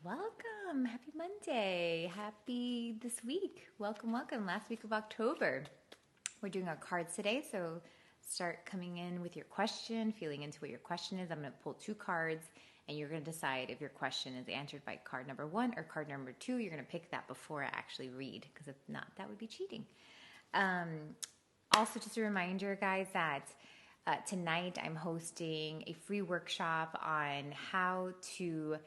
Welcome. Happy Monday. Happy this week. Welcome. Last week of October. We're doing our cards today, so start coming in with your question, feeling into what your question is. I'm going to pull two cards, and you're going to decide if your question is answered by card number one or card number two. You're going to pick that before I actually read, because if not, that would be cheating. Also, just a reminder, guys, that tonight I'm hosting a free workshop on how to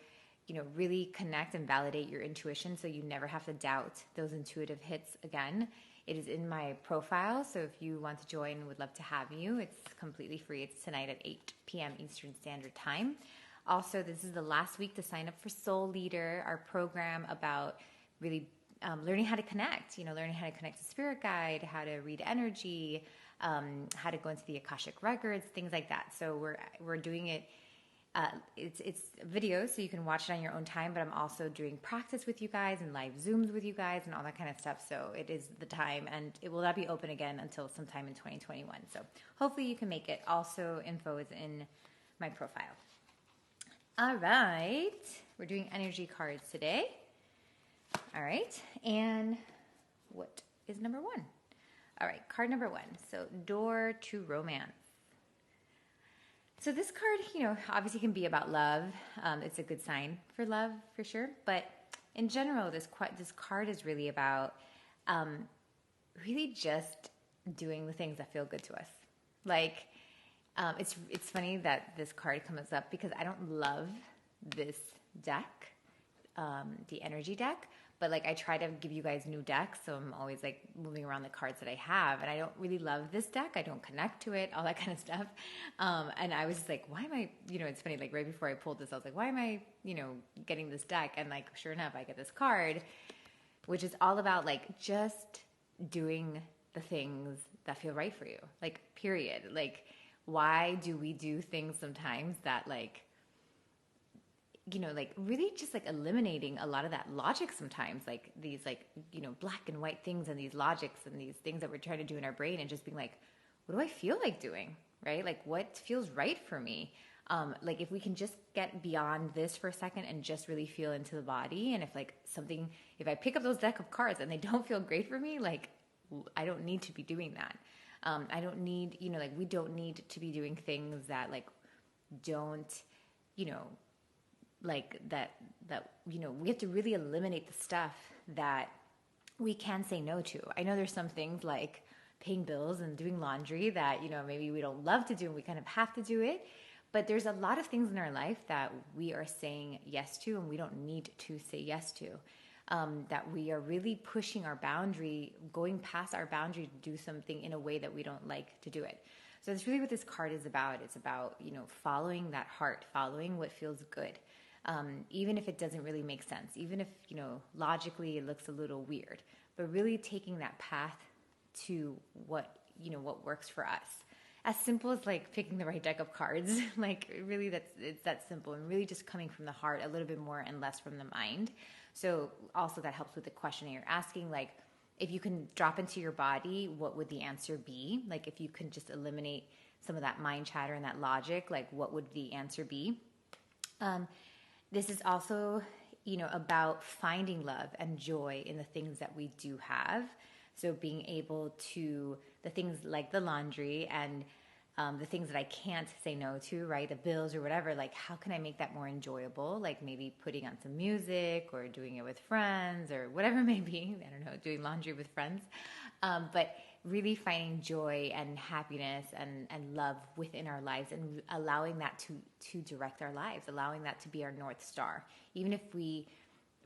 really connect and validate your intuition so you never have to doubt those intuitive hits again. It is in my profile, so if you want to join, would love to have you. It's completely free. It's tonight at 8 p.m. Eastern Standard Time. Also, this is the last week to sign up for Soul Leader, our program about really learning how to connect, learning how to connect to spirit guide, how to read energy, how to go into the Akashic records, things like that. So we're doing it. It's video, so you can watch it on your own time, but I'm also doing practice with you guys and live Zooms with you guys and all that kind of stuff. So it is the time, and it will not be open again until sometime in 2021. So hopefully you can make it. Also, info is in my profile. All right. We're doing energy cards today. All right. And what is number one? All right. Card number one. So, door to romance. So this card, obviously can be about love. It's a good sign for love, for sure. But in general, this card is really about really just doing the things that feel good to us. Like, it's funny that this card comes up because I don't love this deck, the energy deck. But like I try to give you guys new decks, so I'm always like moving around the cards that I have, and I don't really love this deck. I don't connect to it, all that kind of stuff. And I was like, why am I? It's funny. Like right before I pulled this, I was like, why am I? Getting this deck? And like, sure enough, I get this card, which is all about like just doing the things that feel right for you. Like period. Like why do we do things sometimes that like like really just like eliminating a lot of that logic sometimes, like these like, black and white things and these logics and these things that we're trying to do in our brain and just being like, what do I feel like doing? Right? Like what feels right for me? Like if we can just get beyond this for a second and just really feel into the body. And if I pick up those deck of cards and they don't feel great for me, like I don't need to be doing that. I don't need, like we don't need to be doing things that like don't, like that we have to really eliminate the stuff that we can say no to. I know there's some things like paying bills and doing laundry that maybe we don't love to do and we kind of have to do it, but there's a lot of things in our life that we are saying yes to and we don't need to say yes to, that we are really pushing our boundary, going past our boundary to do something in a way that we don't like to do it. So that's really what this card is about. It's about following that heart, following what feels good. Even if it doesn't really make sense, even if, logically it looks a little weird, but really taking that path to what works for us. As simple as like picking the right deck of cards, like really it's that simple and really just coming from the heart a little bit more and less from the mind. So also that helps with the question you're asking, like if you can drop into your body, what would the answer be? Like if you can just eliminate some of that mind chatter and that logic, like what would the answer be? This is also, about finding love and joy in the things that we do have. So being able to, the things like the laundry and the things that I can't say no to, right? The bills or whatever, like how can I make that more enjoyable? Like maybe putting on some music or doing it with friends or whatever it may be. I don't know, doing laundry with friends. But really finding joy and happiness and love within our lives and allowing that to direct our lives, allowing that to be our North Star. Even if we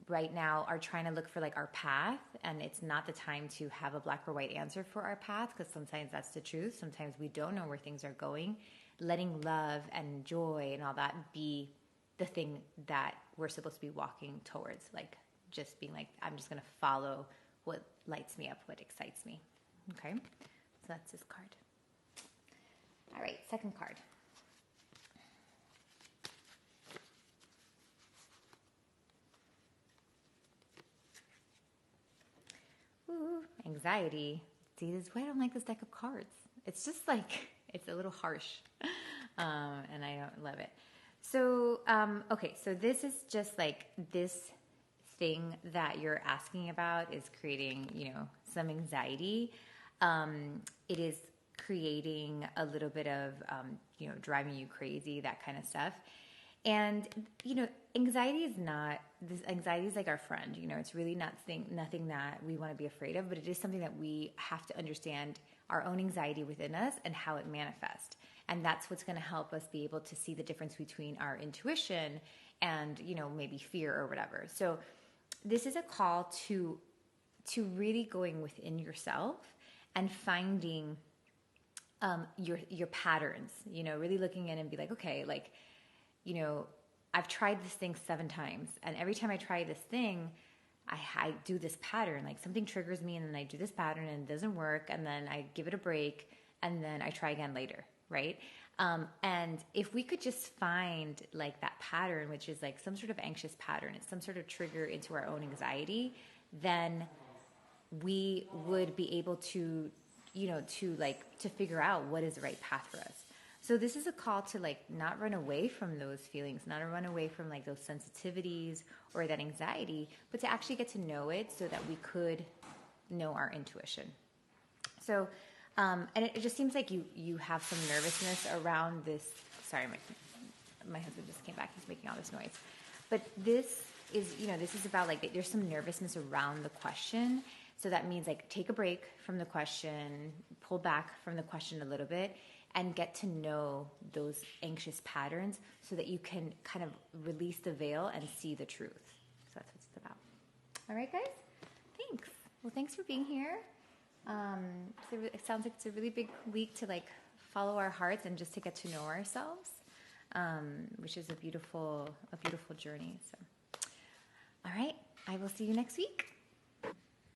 right now are trying to look for like our path and it's not the time to have a black or white answer for our path, because sometimes that's the truth. Sometimes we don't know where things are going. Letting love and joy and all that be the thing that we're supposed to be walking towards, like just being like, I'm just going to follow what lights me up, what excites me. Okay, so that's this card. All right, second card. Ooh, anxiety. See, this is why I don't like this deck of cards. It's just like, it's a little harsh, and I don't love it. So, okay, so this is just like this thing that you're asking about is creating, some anxiety. It is creating a little bit of, driving you crazy, that kind of stuff. And, anxiety is not, this anxiety is like our friend, it's really nothing that we want to be afraid of, but it is something that we have to understand our own anxiety within us and how it manifests. And that's what's going to help us be able to see the difference between our intuition and, maybe fear or whatever. So this is a call to really going within yourself and finding your patterns, really looking in and be like, okay, like, I've tried this thing 7 times, and every time I try this thing, I do this pattern. Like something triggers me, and then I do this pattern, and it doesn't work, and then I give it a break, and then I try again later, right? And if we could just find like that pattern, which is like some sort of anxious pattern, it's some sort of trigger into our own anxiety, then we would be able to, to figure out what is the right path for us. So this is a call to like not run away from those feelings, not run away from like those sensitivities or that anxiety, but to actually get to know it so that we could know our intuition. So, and it just seems like you have some nervousness around this. Sorry, my husband just came back. He's making all this noise. But this is, this is about like there's some nervousness around the question. So that means like take a break from the question, pull back from the question a little bit, and get to know those anxious patterns so that you can kind of release the veil and see the truth. So that's what it's about. All right, guys? Thanks. Well, thanks for being here. It sounds like it's a really big week to like follow our hearts and just to get to know ourselves, which is a beautiful journey. So, all right. I will see you next week.